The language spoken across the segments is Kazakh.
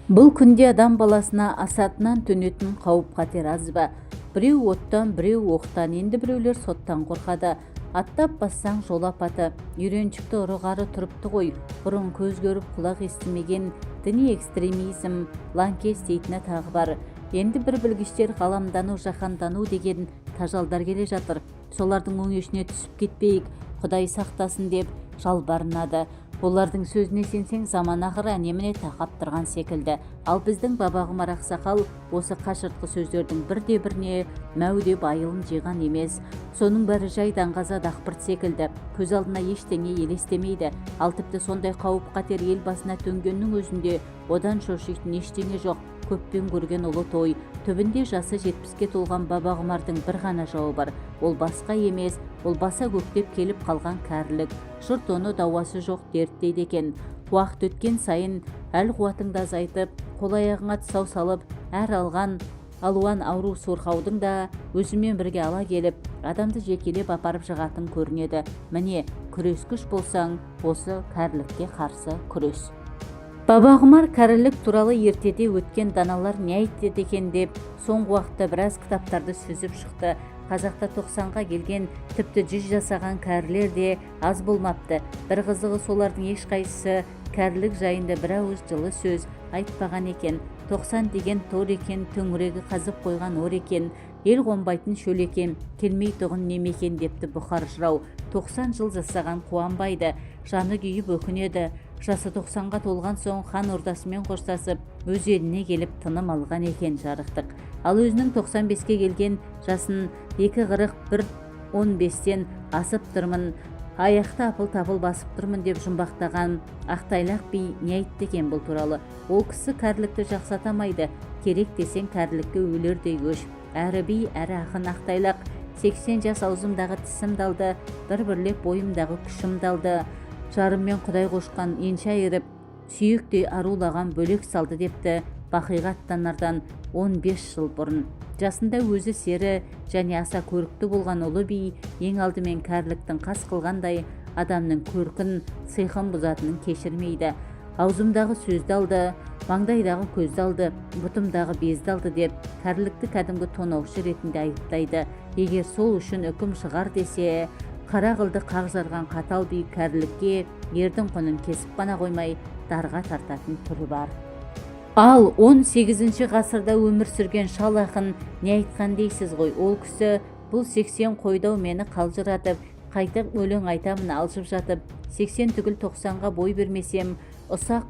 Бұл күнде адам баласына асатынан төнетін қауіп-қатер аз ба? Біреу оттан, біреу оқтан, енді біреулер соттан қорқады. Аттап бассаң жол апаты, үйреншікті ұрығары тұрыпты ғой. Бұрын көз көріп құлақ естімеген діни экстремизм, лаңкес дейтіні тағы бар. Енді бір білгіштер ғаламдану, жаһандану деген тажалдар келе жатыр. Солардың өңешіне түсіп кетпейік, Құдай сақтасын деп жалбарынады. Олардың сөзіне сенсең заман ақыры әне-міне тақап тұрған секілді. Ал біздің бабағұмар ақсақал осы қашыртқы сөздердің бірде-біріне мәу деп айылын жиған емес. Соның бәрі жай даңғаза дақпырт секілді. Көз алдына ештеңе елестемейді. Ал тіпті сондай қауіп-қатер ел басына төнгеннің өзінде одан шошитын ештеңе жоқ. Көппен көрген ұлы той. Түбінде жасы 70-ке толған бабағұмардың бір ғана жауы бар. Ол басқа емес, ол баса көктеп келіп қалған кәрілік. Жұрт оны дауасы жоқ дерт дейді екен. Уақыт өткен сайын әл-қуатың да азайтып, қол-аяғыңа тұсау салып, әр алуан ауру сорқаудың да өзімен бірге ала келіп, адамды жекелеп апарып жығатын көрінеді. Міне, күрескіш болсаң, осы кәрілікке қарсы күрес. Бабағұмар кәрілік туралы ертеде өткен даналар не айтты екен деп, соңғы уақытта біраз кітаптарды сүзіп шықты. Қазақта 90-ға келген, тіпті 100 жасаған кәрілер де аз болмапты. Бір қызығы солардың ешқайсысы кәрілік жайында бір ауыз жылы сөз айтпаған екен. 90 деген тор екен, төңірегі қазып қойған ор екен, ел қонбайтын шөл екен, келмей тұғын немекен депті бұқар жырау. 90 жыл жасаған қуанбайды, жаны күйіп өкінеді. Жасы 90-ға толған соң хан ордасымен қоштасып, өз еліне келіп тыным алған екен жарықтық. Ал өзінің 95-ке келген жасын 2:41:15-тен асып тұрмын, аяқта апыл-тапыл басып тұрмын деп жұмбақтаған Ақтайлақ би не айтты екен бұл туралы? Ол кісі кәрілікті жақсатамайды, керек десең кәрілікке өлердей көш. Әрі би, әрі ақын Ақтайлақ. 80 жас аузымдағы тісім далды, бір-бірлеп бойымдағы күшім далды. Жарыммен Құдай қошқан енші айырып, сүйектей арулаған бөлек салды депті Бақиғаттанардан 15 жыл бұрын. Жасында өзі сері және аса көрікті болған ұлы би ең алдымен кәріліктің қас қылғандай адамның көркін, сыйқын бұзатынын кешірмейді. Аузымдағы сөзді алды, маңдайдағы көзді алды, бұтымдағы безді алды деп кәрілікті кәдімгі тонаушы ретінде айыптайды. Егер сол үшін үкім шығар десе, қара қылды қақ жарған қатал би кәрілікке ердің құнын кесіп қана қоймай дарға тартатын түрі бар. Ал 18 ғасырда өмір сүрген шал ақын не айтқан дейсіз ғой? Ол кісі бұл 80 қойдау мені қалжыратып, қайтып өлең айтамын алжып жатып, 80 түгіл 90-ға бой бермесем, ұсақ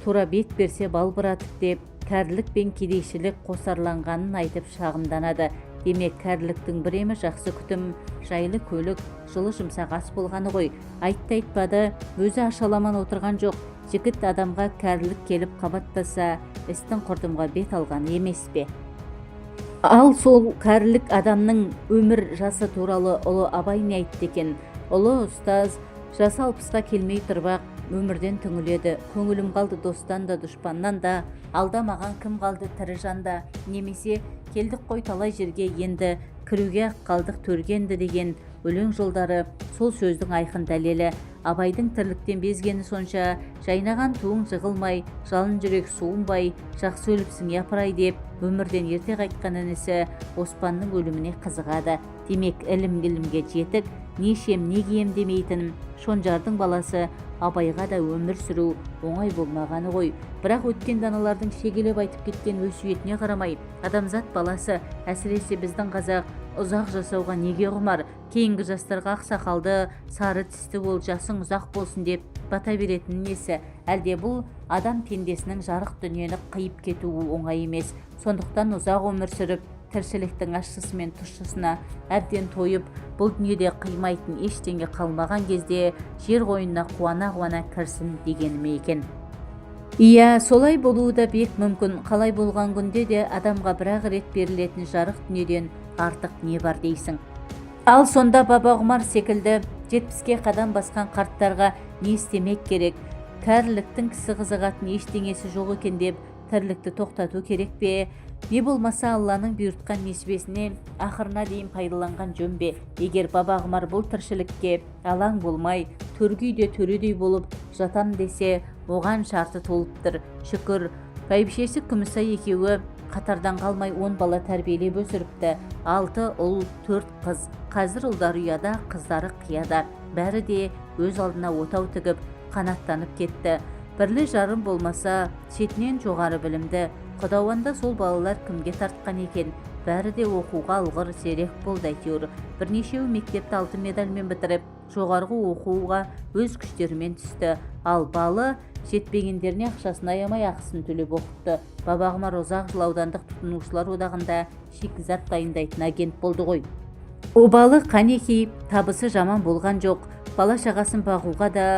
тура бет берсе балбыратып деп, кәрілік пен кедейшілік қосарланғанын айтып шағымданады. Демек, кәріліктің біремі жақсы күтім, жайлы көлік, жылы жұмсақ ас болғаны ғой. Айтты айтпады, өзі ашаламан отырған жоқ. Жігіт адамға кәрілік келіп қабаттаса, істің құрдымға бет алған емес пе? Ал сол кәрілік адамның өмір жасы туралы ұлы Абай не айтты екен? Ұлы ұстаз жасы 60-қа келмей тұрбақ, өмірден түңіледі. Көңілім қалды достан да, дұшпаннан да, алдамаған кім қалды тірі жанда, немесе келдік қой талай жерге енді, кіруге қалдық төргенді деген өлең жолдары сол сөздің айқын дәлелі. Абайдың тірліктен безгені сонша, жайнаған туың жығылмай, жалын жүрек суынбай, жақсы өліпсің япырай деп өмірден ерте қайтқан інісі Оспанның өліміне қызығады. Демек, ілімге жетік, не ішем не кием демейтін Шонжардың баласы Абайға да өмір сүру оңай болмағаны ғой. Бірақ өткен даналардың шегелеп айтып кеткен өсиетіне қарамай, адамзат баласы, әсіресе біздің қазақ, ұзақ жасауға неге құмар? Кейінгі жастарға ақсақалды, сары тісті бол, жасың ұзақ болсын деп бата беретін несі? Әлде бұл адам пендесінің жарық дүниені қиып кетуі оңай емес. Сондықтан ұзақ өмір сүріп, тіршіліктің ащысы мен тұщысына әбден тойып, бұл дүниеде қимайтын ештеңе қалмаған кезде жер қойнына қуана-қуана кірсін дегеніме екен. Иә, солай болуы да бек мүмкін. Қалай болған күнде де адамға бір-ақ рет берілетін жарық дүниеден артық не бар дейсің? Ал сонда бабағұмар секілді 70-ке қадам басқан қарттарға не істемек керек? Кәріліктің кісі қызығатын ештеңесі жоқ екен деп тірлікті тоқтату керек пе? Не болмаса Алланың бұйыртқан несібесіне ақырына дейін пайдаланған жөн бе? Егер бабағұмар бұл тіршілікке алаң болмай, төргі үйде төредей болып жатам десе, оған шарты толыптыр. Шүкір, Бәйбішесі Күмісай екеуі қатардан қалмай 10 бала тәрбиелеп өсіріпті. 6 ұл, 4 қыз. Қазір ұлдар ұяда, қыздары қияда. Бәрі де өз алдына отау тігіп, қанаттанып кетті. Бірлі жарым болмаса, шетінен жоғары білімді. Құдауанда сол балалар кімге тартқан екен? Бәрі де оқуға алғыр зерек болды әйтеуір. Бірнешеуі мектепті алтын медальмен бітіріп, жоғарғы оқуға өз күштерімен түсті. Ал балы жетпегендеріне ақшасын аямай ақысын төлеп оқытты. Бабағұмар ұзақ жыл аудандық тұтынушылар одағында шикізат дайындайтын агент болды ғой. Обалы қанекей, табысы жаман болған жоқ. Бала шағасын бағуға да,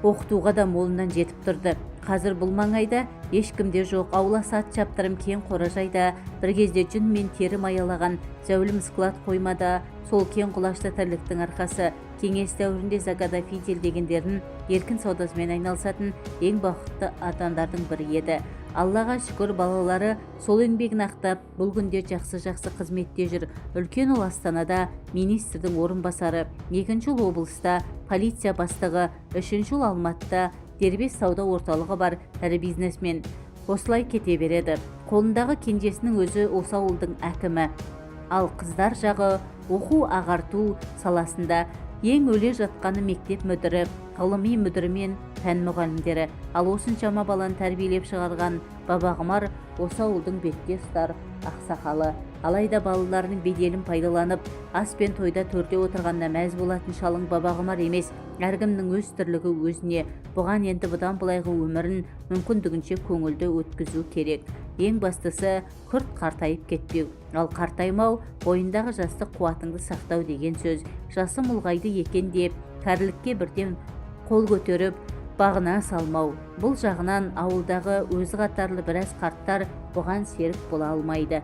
оқытуға да молынан жетіп тұрды. Қазір бұл маңайда ешкімде жоқ, аула сат шаптырым кен қоражайда, бір кезде жүн мен тері маялаған зәулім склад қоймада, сол кен құлашты тірліктің арқасы кеңес дәуірінде Загада Фидель дегендерін еркін саудасымен айналысатын ең бақытты адамдардың бірі еді. Аллаға шүкір, балалары сол еңбегін ақтап, бұл күнде жақсы қызметте жүр. Үлкен ұл Астанада министрдің орынбасары, 2-ші ұл облыста полиция бастығы, 3-ші ұл Алматыда дербес сауда орталығы бар ірі бизнесмен. Осылай кете береді. Қолындағы кенжесінің өзі осы ауылдың әкімі. Ал қыздар жағы оқу ағарту саласында ең өле жатқаны мектеп мүдірі, ғылыми мүдірі мен пән мұғалімдері. Ал осыншама баланы тәрбиелеп шығарған Бабағұмар осы ауылдың бетке ұстар ақсақалы. Алайда балаларының беделін пайдаланып, ас пен тойда төрде отырғанда мәз болатын шалың Бабағұмар емес. Әркімнің өз тірлігі өзіне. Бұған енді бұдан былайғы өмірін мүмкіндігінше көңілді өткізу керек. Ең бастысы күрт қартайып кетпеу. Ал қартаймау бойындағы жастық қуатыңды сақтау деген сөз. Жасым ұлғайды екен деп, кәрілікке бірден қол көтеріп, бағына салмау. Бұл жағынан ауылдағы өзі қатарлы біраз қарттар бұған серік бола алмайды.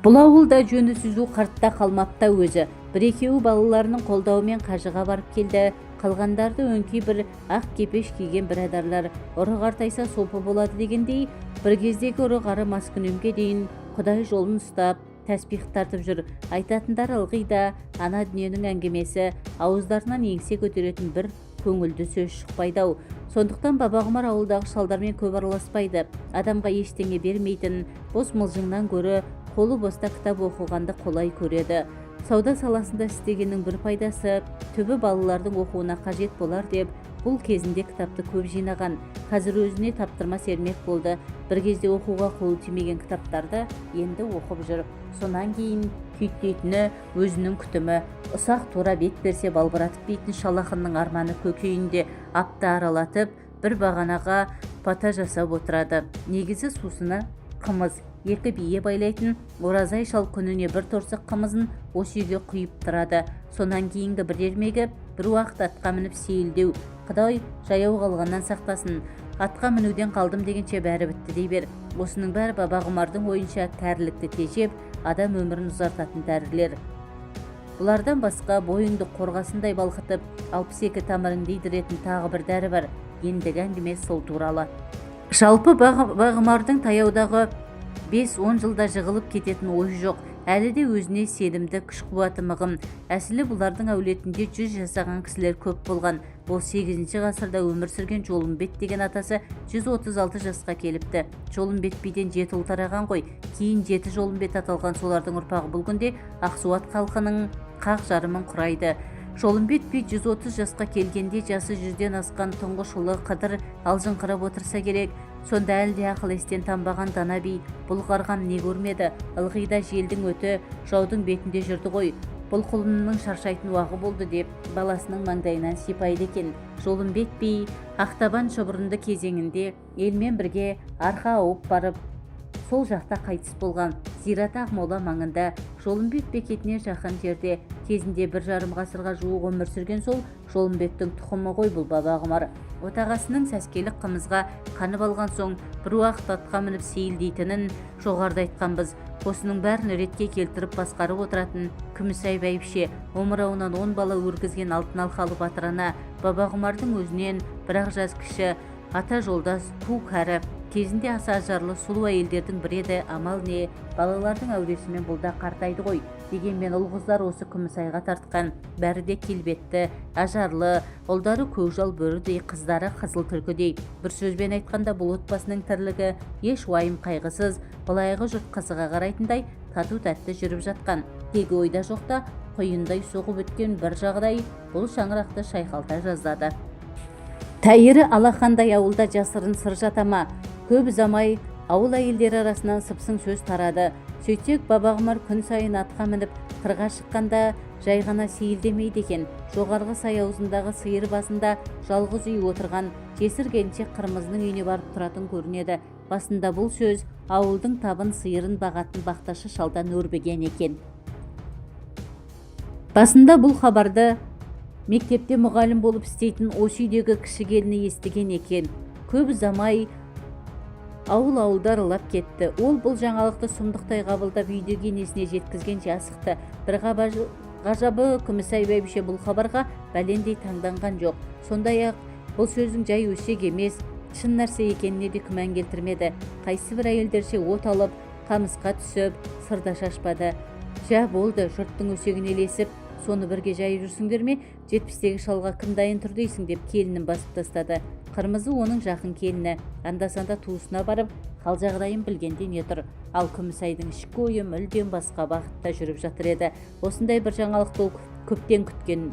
Бұл ауылда жөні сүзу қартта қалмапта өзі. Бір-екеуі балаларының қолдауымен қажыға барып келді. Қалғандарды өңкей бір ақ кепеш киген бірадарлар ұры қартайса сопы болады дегендей, бір кездегі ұры қары маскүнемге дейін Құдай жолын ұстап, тәсбих тартып жүр. Айтатындар ылғи да ана дүниенің әңгімесі, ауыздарынан еңсе көтеретін бір көңілді сөз шықпайды-ау. Сондықтан Бабағұмар ауылдағы шалдармен көп араласпайды. Адамға ештеңе бермейтін, бос мылжыңнан гөрі қолы боста кітап оқығанды қолай көреді. Сауда саласында істегеннің бір пайдасы, түбі балалардың оқуына қажет болар деп, бұл кезінде кітапты көп жинаған. Қазір өзіне таптырмас ермек болды. Бір кезде оқуға қолы тимеген кітаптарды енді оқып жүр. Сонан кейін күйттейтіні өзінің күтімі. Ұсақ тура бет берсе балбыратып дейтін шалақынның арманы көкейінде апта аралатып, бір бағанаға пата жасап отырады. Негізі сусына қымыз. 2 бие байлайтын оразай шал күніне бір торсық қымызын осы үйге құйып тұрады. Сонан кейінгі бір ермегі бір уақыт атқа мініп сейілдеу. Құдай жаяу қалғаннан сақтасын. Атқа мінуден қалдым дегенше бәрі бітті дей бер. Осының бәрі Бабағұмардың ойынша кәрілікті тежеп, адам өмірін ұзартатын дәрілер. Бұлардан басқа бойыңды қорғасындай балқытып, 62 тамырын дейдіретін тағы бір дәрі бар. Ендігі әңгіме сол туралы. Жалпы Бабағұмардың таяудағы 5-10 жылда жығылып кететін ойы жоқ. Әлі де өзіне сенімді, күш қуаты мығым. Әсілі бұлардың әулетінде 100 жасаған кісілер көп болған. Ол 8-ші ғасырда өмір сүрген Жолымбет деген атасы 136 жасқа келіпті. Жолымбет биден 7 ұл тараған ғой. Кейін 7 Жолымбет аталған солардың ұрпағы бұл күнде Ақсуат халқының қақ жарымын құрайды. Жолымбет би 130 жасқа келгенде жасы 100-ден асқан тұңғыш ұлы Қыдыр алжыңқырап отырса керек. Сонда әлде ақыл естен танбаған дана би бұл қарғам не көрмеді. Ылғида желдің өті жаудың бетінде жүрді ғой. Бұл құлынның шаршайтын уағы болды деп баласының маңдайынан сипайды екен. Жолымбет би Ақтабан шұбырынды кезеңінде елмен бірге арқа ауып барып, сол жақта қайтыс болған. Зираты Ақмола маңында Жолымбет бекетіне жақын жерде кезінде 1,5 ғасырға жуық өмір сүрген сол Жолымбеттің тұқымы ғой бұл Бабағұмар. Отағасының сәскелік қымызға қанып алған соң бір уақыт атқа мініп сейілдейтінін жоғарыда айтқанбыз. Осының бәрін ретке келтіріп басқарып отыратын Күмісай бәйбіше, омырауынан 10 бала өргізген алтын алқалы батырана, Бабағұмардың өзінен бірақ жас кіші, ата жолдас, ту кәрі, кезінде аса ажарлы сұлу әйелдердің бірі еді. Амал не, балалардың әуресімен бұл да қартайды ғой. Дегенмен ұл-қыздар осы Күмісайға тартқан. Бәрі де келбетті, ажарлы, ұлдары көкжал бөрідей, қыздары қызыл түлкідей. Бір сөзбен айтқанда бұл отбасының тірлігі еш уайым қайғысыз, былайғы жұрт қызыға қарайтындай тату-тәтті жүріп жатқан. Тегі ойда жоқта құйындай соғып өткен бір жағдай бұл шаңырақты шайқалта жаздады. Тәйірі алақандай ауылда жасырын сыр жатама. Көп ұзамай ауыл әйелдері арасынан сыпсың сөз тарады. Сөйтсек, Бабағұмар күн сайын атқа мініп қырға шыққанда жай ғана сейілдемейді екен. Жоғарғы сай аузындағы сиыр басында жалғыз үй отырған жесір келіншек Қырмызының үйіне барып тұратын көрінеді. Басында бұл сөз ауылдың табын сиырын бағатын бақташы шалдан өрбіген екен. Басында бұл хабарды мектепте мұғалім болып істейтін осы үйдегі кіші келіні естіген екен. Көп ұзамай ауыл-ауылдар ылап кетті. Ол бұл жаңалықты сұмдықтай қабылдап үйдегі енесіне жеткізгенше асықты. Бір ғажабы Күмісай бәйбіше бұл хабарға бәлендей таңданған жоқ. Сондай-ақ бұл сөздің жай өсек емес, шын нәрсе екеніне де күмән келтірмеді. Қайсы бір әйелдерше от алып, қамысқа түсіп, сырда шашпады. Жә болды, жұрттың өсегіне ілесіп, соны бірге жайып жүрсіңдер ме? 70-тегі шалға кім дайын тұр дейсің деп келінін басып тастады. Қырмызы оның жақын келіні, анда-санда туысына барып, қал жағдайын білгенде не тұр. Ал Күмісайдың ішкі ойы мүлдем басқа бағытта жүріп жатыр еді. Осындай бір жаңалықты ол көптен күткен.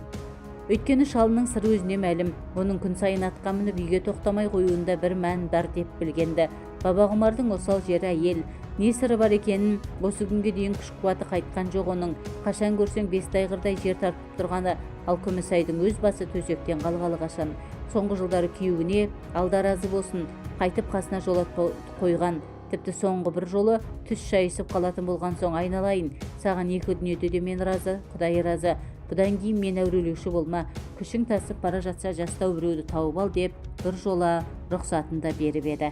Өйткені шалының сыры өзіне мәлім. Оның күн сайын атқа мініп үйге тоқтамай қоюында бір мән бар деп білгенді. Бабағұмардың осал жері әйел. Не сыры бар екенін осы күнге дейін күш-қуаты қайтқан жоқ оның. Қашан көрсең бес тайғырдай жер тарпып тұрғаны. Ал Күмісайдың өз басы төсектен қалғалы қашан. Соңғы жылдары күйеуіне алда разы болсын қайтып қасына жолатпай қойған. Тіпті соңғы бір жолы түс шайысып қалатын болған соң айналайын. Саған екі дүниеде де мен разы, Құдай разы. Бұдан кейін мен әурелеуші болма. Күшің тасып бара жатса жастау біреуді тауып ал деп бір жола рұқсатын да беріп еді.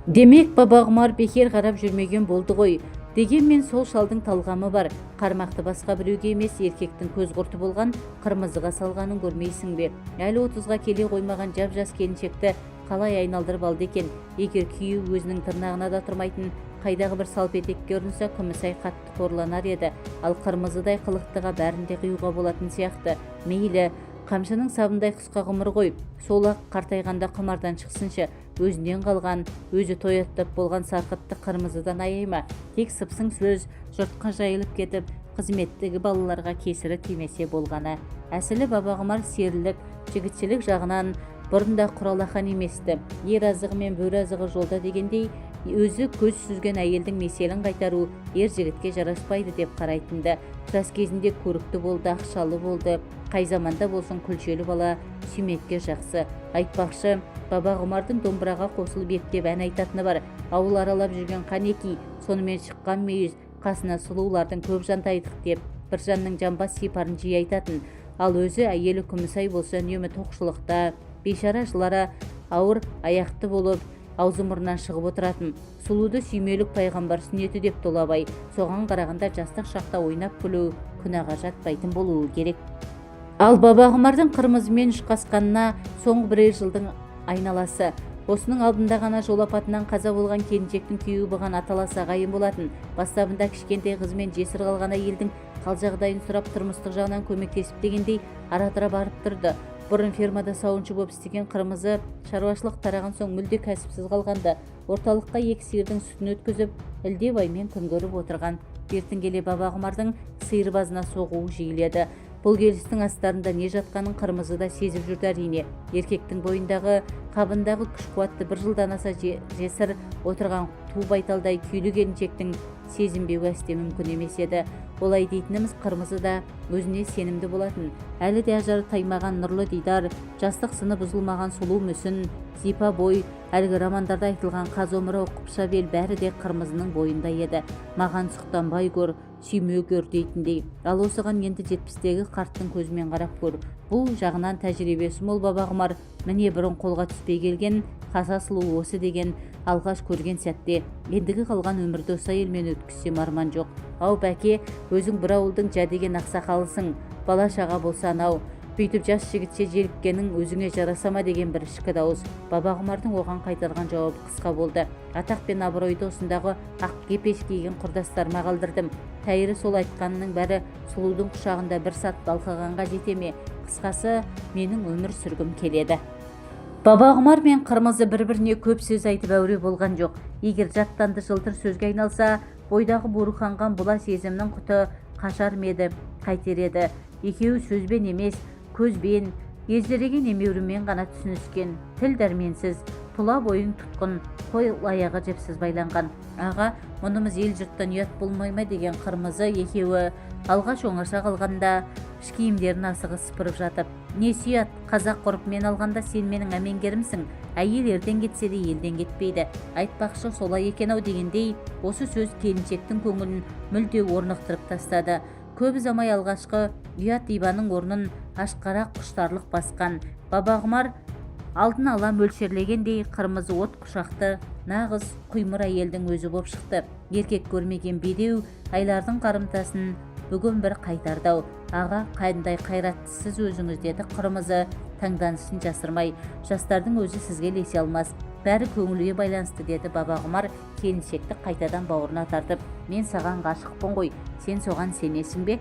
Демек Бабағұмар бекер қарап жүрмеген болды ғой. Дегенмен сол шалдың талғамы бар. Қармақты басқа біреуге емес, еркектің көз құрты болған Қырмызыға салғанын көрмейсің бе? Әлі 30-ға келе қоймаған жап-жас келіншекті қалай айналдырып алды екен? Егер күйеу өзінің тырнағына да тұрмайтын қайдағы бір салпетекке ұрынса, Күмісай қатты қорланар еді. Ал Қырмызыдай қылықтыға бәрінде қиюға болатын сияқты. Мейлі, қамшының сабындай қысқа ғұмыр ғой. Сол-ақ қартайғанда құмардан шықсыншы. Өзінен қалған, өзі тояттап болған сарқытты Қырмызыдан аяйма. Тек сыпсың сөз жұртқа жайылып кетіп, қызметтегі балаларға кесірі тимесе болғаны. Әсілі Бабағұмар серілік, жігітшілік жағынан бұрында құралақан еместі. Ер азығы мен бөрі азығы жолда дегендей, өзі көз сүзген әйелдің меселін қайтару ер жігітке жараспайды деп қарайтынды. Жас кезінде көрікті болды, ақшалы болды. Қай заманда болсын күлшелі бала сүймекке жақсы. Айтпақшы, Бабағұмардың домбыраға қосылып ептеп ән айтатыны бар. Ауыл аралап жүрген қанеки, сонымен шыққан мүйіз, қасына сұлулардың көп жантайдық деп бір жанның жамбас сипарын жиі айтатын. Ал өзі әйелі Күмісай болса үнемі тоқшылықта, бейшара жылара ауыр аяқты болып, аузы мұрнынан шығып отыратын. Сұлуды сүймелік пайғамбар сүннеті деп Толабай. Соған қарағанда жастық шақта ойнап күлу күнәға жатпайтын болуы керек. Ал Бабағұмардың Қырмызымен ұшқасқанына соңғы бірер жылдың айналасы. Осының алдында ғана жол апатынан қаза болған келіншектің күйеуі бұған аталас ағайын болатын. Бастабында кішкентай қызымен жесір қалған әйелдің қал жағдайын сұрап тұрмыстық жағынан көмектесіп дегендей ара-тұра барып тұрды. Бұрын фермада сауыншы болып істеген Қырмызы шаруашылық тараған соң мүлде кәсіпсіз қалғанда орталыққа екі сиырдың сүтін өткізіп, ілдебаймен күн көріп отырған. Бертін келе Бабағұмардың сиыр базына соғуы жиіледі. Бұл келістің астарында не жатқанын Қырмызы да сезіп жүрді әрине. Еркектің бойындағы қабындағы күш-қуатты бір жылдан аса жесір отырған ту байталдай күйлі келіншектің сезінбеуі әсте мүмкін емес еді. Олай дейтініміз Қырмызы да өзіне сенімді болатын. Әлі де ажары таймаған нұрлы дидар, жастық сыны бұзылмаған сұлу мүсін, зипа бой, әлгі романдарда айтылған қазомырау қыпша бел бәрі де Қырмызының бойында еді. Маған сұқтанбай көр, сүйме көр дейтіндей. Ал осыған енді 70-тегі қарттың көзімен қарап көр. Бұл жағынан тәжірибесі мол Бабағұмар міне бұрын қолға түспей келген қаса сұлу осы деген алғаш көрген сәтте ендігі қалған өмірді осы әйелмен өткізсем арман жоқ. Ау бәке, өзің бір ауылдың жәдеген ақсақалысың, бала шаға болса анау. Бүйтіп жас жігітше желіккенің өзіңе жараса ма деген бір ішкі дауыс. Баба Құмардың оған қайтарған жауабы қысқа болды. Атақ пен абыройды осындағы ақ кепеш киген құрдастарыма қалдырдым. Тәйірі сол айтқанының бәрі сұлудың құшағында бір сәт балқығанға жете ме? Қысқасы, менің өмір сүргім келеді. Баба Құмар мен Қырмызы бір-біріне көп сөз айтып әуре болған жоқ. Егер жаттанды жылтыр сөзге айналса, бойдағы буруханған бұла сезімнің құты қашар ма еді, қайтер еді. Екеуі сөзбен емес, көзбен, езлереген емеурінмен ғана түсініскен. Тіл дәрменсіз, тұла бойың тұтқын, қой аяғы жіпсіз байланған. Аға, мұнымыз ел жұрттан ұят болмай ма деген Қырмызы екеуі алғаш оңаша қалғанда іш киімдерін асығыс сыпырып жатып. Не сұят, қазақ ғұрпымен алғанда сен менің әмеңгерімсің. Әйел ерден кетсе де елден кетпейді. Айтпақшы солай екен-ау дегендей, осы сөз келіншектің көңілін мүлде орнықтырып тастады. Көп ұзамай алғашқы ұят ибаның орнын ашқарақ құштарлық басқан. Баба Құмар алдын ала мөлшерлегендей Қырмызы от құшақты нағыз құймыр әйелдің өзі боп шықты. Еркек көрмеген бедеу айлардың қарымтасын бүгін бір қайтардау. Аға, қандай қайраттысыз өзіңіз, деді Қырмызы таңданысын жасырмай. Жастардың өзі сізге ілесе алмас. Бәрі көңілге байланысты, деді Баба Құмар келіншекті қайтадан бауырына тартып. Мен саған ғашықпын ғой, сен соған сенесің бе?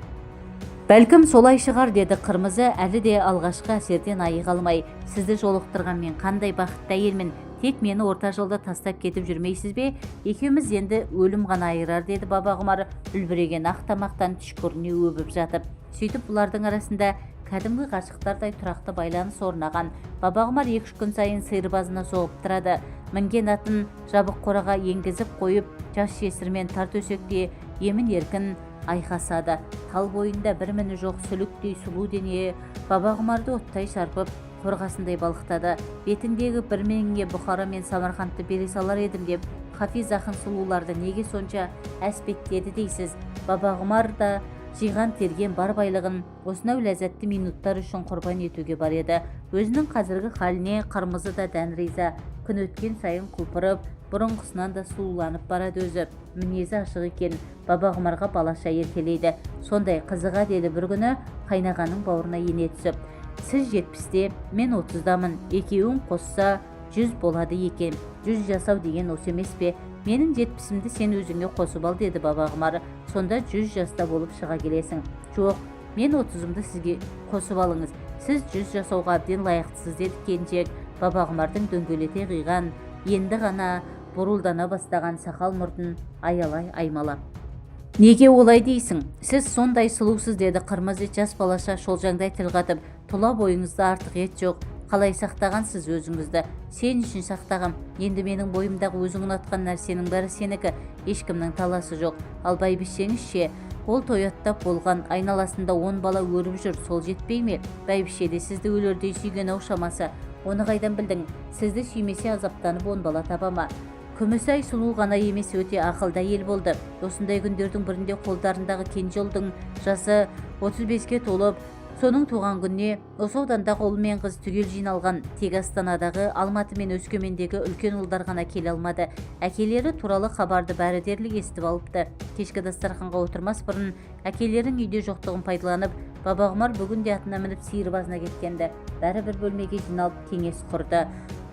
Бәлкім солай шығар, деді Қырмызы әлі де алғашқы әсерден айыға алмай. Сізді жолықтырған мен қандай бақытты әйелмін. Тек мені орта жолда тастап кетіп жүрмейсіз бе? Екеуміз енді өлім ғана айырар, деді Баба Құмар үлбіреген ақ тамақтан түшкіріне өбіп жатып. Сөйтіп бұлардың арасында кәдімгі ғашықтардай тұрақты байланыс орнаған. Баба Құмар 2-3 күн сайын сиырбазына соғып тұрады. Мінген атын жабық қораға енгізіп қойып, жас жесірмен тар төсекте емін еркін айқасады. Тал бойында бір міні жоқ сүліктей сұлу дене Баба Құмарды оттай шарпып, қорғасындай балықтады. Бетіндегі бір менге Бұхара мен Самарқандты бере салар едім деп, Хафиз ақын сұлуларды неге сонша әспеттеді дейсіз? Баба Құмар да жиған терген бар байлығын осынау ләззатты минуттар үшін құрбан етуге бар еді. Өзінің қазіргі халіне Қырмызы да дән риза. Күн өткен сайын құлпырып, бұрынғысынан да сұлуланып барады өзі. Мінезі ашық екен, Баба Құмарға балаша еркелейді. Сондай қызыға деді бір күні қайнағаның бауырына ене түсіп. Сіз 70-те, мен 30-дамын. Екеуін қосса 100 болады екен. 100 жасау деген осы емес пе? Менің 70-імді сен өзіңе қосып ал, деді Баба Құмар. Сонда 100 жаста болып шыға келесің. Жоқ, мен 30-ымды сізге қосып алыңыз. Сіз 100 жасауға әбден лайықтысыз, деді келіншек. Баба Құмардың дөңгелете қиған, енді ғана бұрылдана бастаған сақал мұртын аялай аймалап. Неге олай дейсің? Сіз сондай сұлусыз, деді Қырмызы жас балаша шолжаңдай тіл қатып. Тұла бойыңызда артық ет жоқ. Қалай сақтағансыз өзіңізді? Сен үшін сақтағам. Енді менің бойымдағы өзің ұнатқан нәрсенің бәрі сенікі. Ешкімнің таласы жоқ. Ал бәйбішеңізше, ол тояттап болған, айналасында 10 бала өріп жүр, сол жетпей ме? Бәйбіше де сізді өлердей сүйген-ау шамасы. Оны қайдан білдің? Сізді сүймесе азаптанып 10 бала таба ма? Күмісай сұлу ғана емес, өте ақылды әйел болды. Осындай күндердің бірінде қолдарындағы кенже ұлдың жасы 35-ке толып, соның туған күніне осы аудандағы ұл мен қыз түгел жиналған. Тек Астанадағы, Алматы мен Өскемендегі үлкен ұлдар ғана келе алмады. Әкелері туралы хабарды бәрі дерлік естіп алыпты. Кешкі дастарханға отырмас бұрын әкелерінің үйде жоқтығын пайдаланып, Баба Құмар бүгін де атына мініп сиырбазына кеткенді. Бәрі бір бөлмеге жиналып кеңес құрды.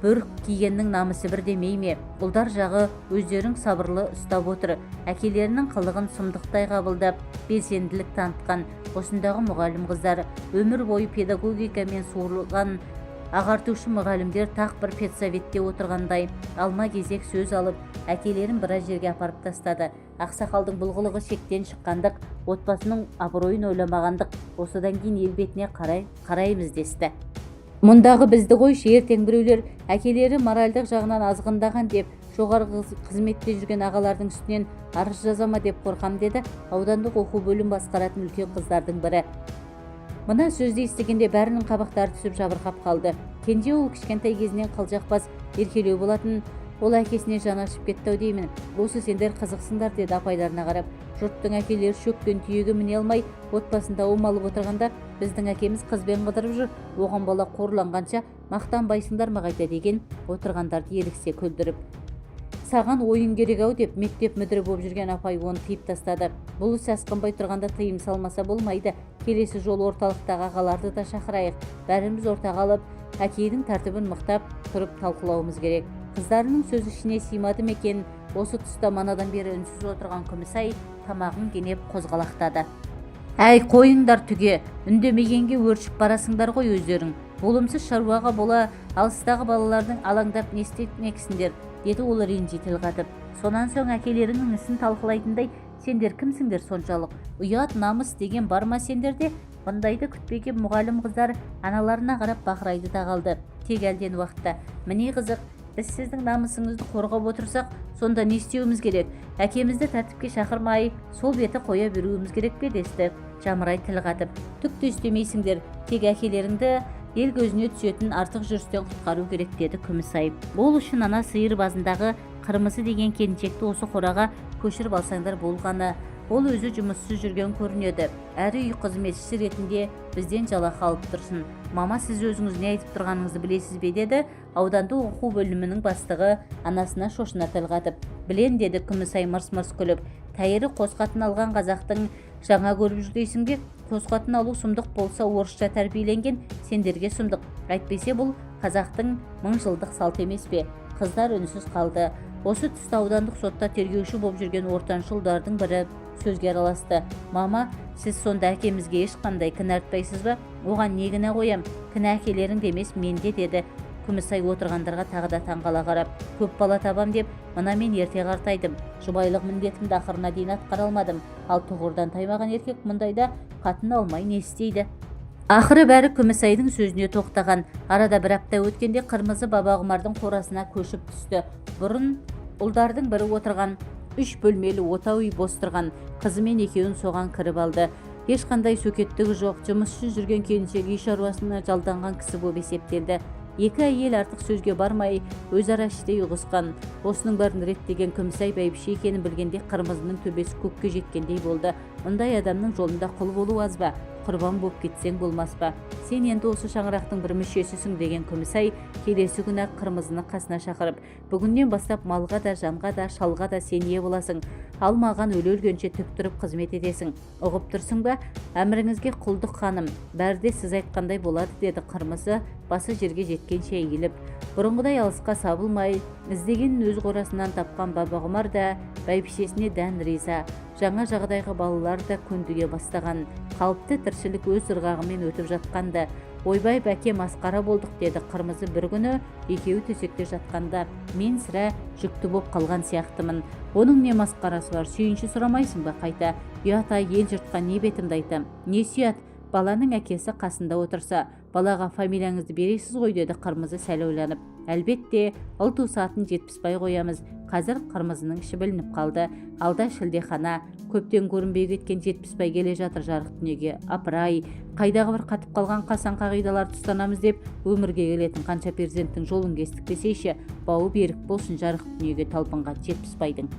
Бөрік кигеннің намысы бір демей ме? Ұлдар жағы өздерің сабырлы ұстап отыр. Әкелерінің қылығын сұмдықтай қабылдап, белсенділік танытқан. Осындағы мұғалім қыздар, өмір бойы педагогикамен суырылған ағартушы мұғалімдер тақ бір педсоветте отырғандай алма кезек сөз алып, әкелерін біраз жерге апарып тастады. Ақсақалдың бұл қылығы шектен шыққандық, отбасының абыройын ойламағандық. Осыдан кейін ел бетіне қараймыз десті. Мұндағы бізді қойшы, ертең біреулер әкелері моральдық жағынан азғындаған деп, жоғарғы қызметте жүрген ағалардың үстінен арыз жазама деп қорқам, деді аудандық оқу бөлім басқаратын үлкен қыздардың бірі. Мына сөзді естігенде бәрінің қабақтары түсіп жабырқап қалды. Кенже ол кішкентай кезінен қылжақбас, еркелеу болатын. Ол әкесіне жаны ашып кетті-ау деймін. Осы сендер қызықсыңдар, деді апайларына қарап. Жұрттың әкелері шөккен түйеге міне алмай, отбасында омалып отырғанда, біздің әкеміз қызбен қыдырып жүр, оған бала қорланғанша мақтанбайсыңдар ма қайта, деген отырғандарды еріксе күлдіріп. саған ойын керек ау деп мектеп мүдірі болып жүрген апай оны тыйып тастады. Бұл іс асқынбай тұрғанда тыйым салмаса болмайды. Келесі жол орталықтағы ағаларды да шақырайық. Бәріміз ортаға алып, әкейдің тәртібін мықтап тұрып талқылауымыз керек. Қыздарының сөзі ішіне сыймады екен. Осы тұста манадан бері үнсіз отырған Күмісай тамағын кенеп қозғалақтады. Әй, қойыңдар түге, үндемегенге өршіп барасыңдар ғой өздерің. Болымсыз шаруаға бола алыстағы балалардың алаңдап не істемексіңдер, деді ол ренжи тіл қатып. Сонан соң әкелерінің ісін талқылайтындай, сендер кімсіңдер соншалық? Ұят, намыс деген бар ма сендерде? Бұндайды күтпеген мұғалім қыздар аналарына қарап бақырайды да қалды. Тек әлден уақытта, міне қызық, біз сіздің намысыңызды қорғап отырсақ, сонда не істеуіміз керек? Әкемізді тәртіпке шақырмай, сол беті қоя беруіміз керек пе десті, жамырай тіл қатып. Түк те істемейсіңдер, тек әкелеріңді ел көзіне түсетін артық жүрістен құтқару керек, деді Күмісай. Ол үшін ана сиыр базындағы Қырмызы деген келіншекті осы қораға көшіріп алсаңдар болғаны. Ол өзі жұмыссыз жүрген көрінеді. Әрі үй қызметшісі ретінде бізден жалақы алып тұрсын. Мама, сіз өзіңіз не айтып тұрғаныңызды білесіз бе, деді ауданды оқу бөлімінің бастығы анасына шошына тіл қатып. Білен, деді Күмісай мырс-мырс күліп. Тәйірі қос қатын алған қазақтың жаңа көріп жүр дейсің бе? Қос қатын алу сұмдық болса, орысша тәрбиеленген сендерге сұмдық. Әйтпесе бұл қазақтың 1000 жылдық салт емес пе? Қыздар үнсіз қалды. Осы тұста аудандық сотта тергеуші болып жүрген ортаншы ұлдардың бірі сөзге араласты. Мама, сіз сонда әкемізге ешқандай кінә артпайсыз ба? Оған не кінә қоям? Кінә әкелерің емес, менде, деді Күмісай отырғандарға тағы да таңғала қарап. Көп бала табам деп, мына мен ерте қартайдым. Жұбайлық міндетімді ақырына дейін атқара алмадым. Ал тұғырдан таймаған еркек мұндайда қатын алмай не істейді? Ақыры бәрі Күмісайдың сөзіне тоқтаған. Арада бір апта өткенде Қырмызы Бабағұмардың қорасына көшіп түсті. Бұрын ұлдардың бірі отырған 3 бөлмелі отау үй бос тұрған. Қызымен екеуін соған кіріп алды. Ешқандай сөкеттігі жоқ, жұмыссыз жүрген келіншек үй шаруасына жалданған кісі болып есептелді. Екі әйел артық сөзге бармай өзара іштей ұғысқан. Осының бәрін реттеген Күмісай бәйбіше екенін білгенде Қырмызының төбесі көкке жеткендей болды. Мұндай адамның жолында құл болу аз ба? Құрбан болып кетсең болмас па? Сен енді осы шаңырақтың бір мүшесісің, деген Күмісай келесі күні Қырмызыны қасына шақырып, бүгіннен бастап малға да, жанға да, шалға да сен ие боласың. Ал маған өле-өлгенше тік тұрып қызмет етесің. Ұғып тұрсың ба? Әміріңізге құлдық ханым, бәрі де сіз айтқандай болады, деді Қырмызы басы жерге жеткенше иіліп. Бұрынғыдай алысқа сабылмай, іздегенін өз қорасынан тапқан Бабағұмар да бәйбішесіне дән риза. Жаңа жағдайға балалар да көндіге бастаған. Қалыпты тіршілік өз ырғағымен өтіп жатқанды. Ойбай, бәке, масқара болдық, деді Қырмызы бір күні екеуі төсекте жатқанда. Мен сірә жүкті боп қалған сияқтымын. Оның не масқарасы бар? Сүйінші сұрамайсың ба қайта? Ұят-ай, ел жұртқа не бетімді айтам? Не сүйат? Баланың әкесі қасында отырса, балаға фамилияңызды бересіз ғой, деді Қырмызы сәл ойланып. Әлбетте, ұл туысатын жетпісбай қоямыз. Қазір Қырмызының іші білініп қалды. Алда шілдехана, көптен көрінбей кеткен жетпісбай келе жатыр жарық дүниеге. Апырай, қайдағы бір қатып қалған қасан қағидаларды ұстанамыз деп, өмірге келетін қанша перзенттің жолын кестік десейші, бауы берік болсын жарық дүниеге талпынған жетпісбайдың.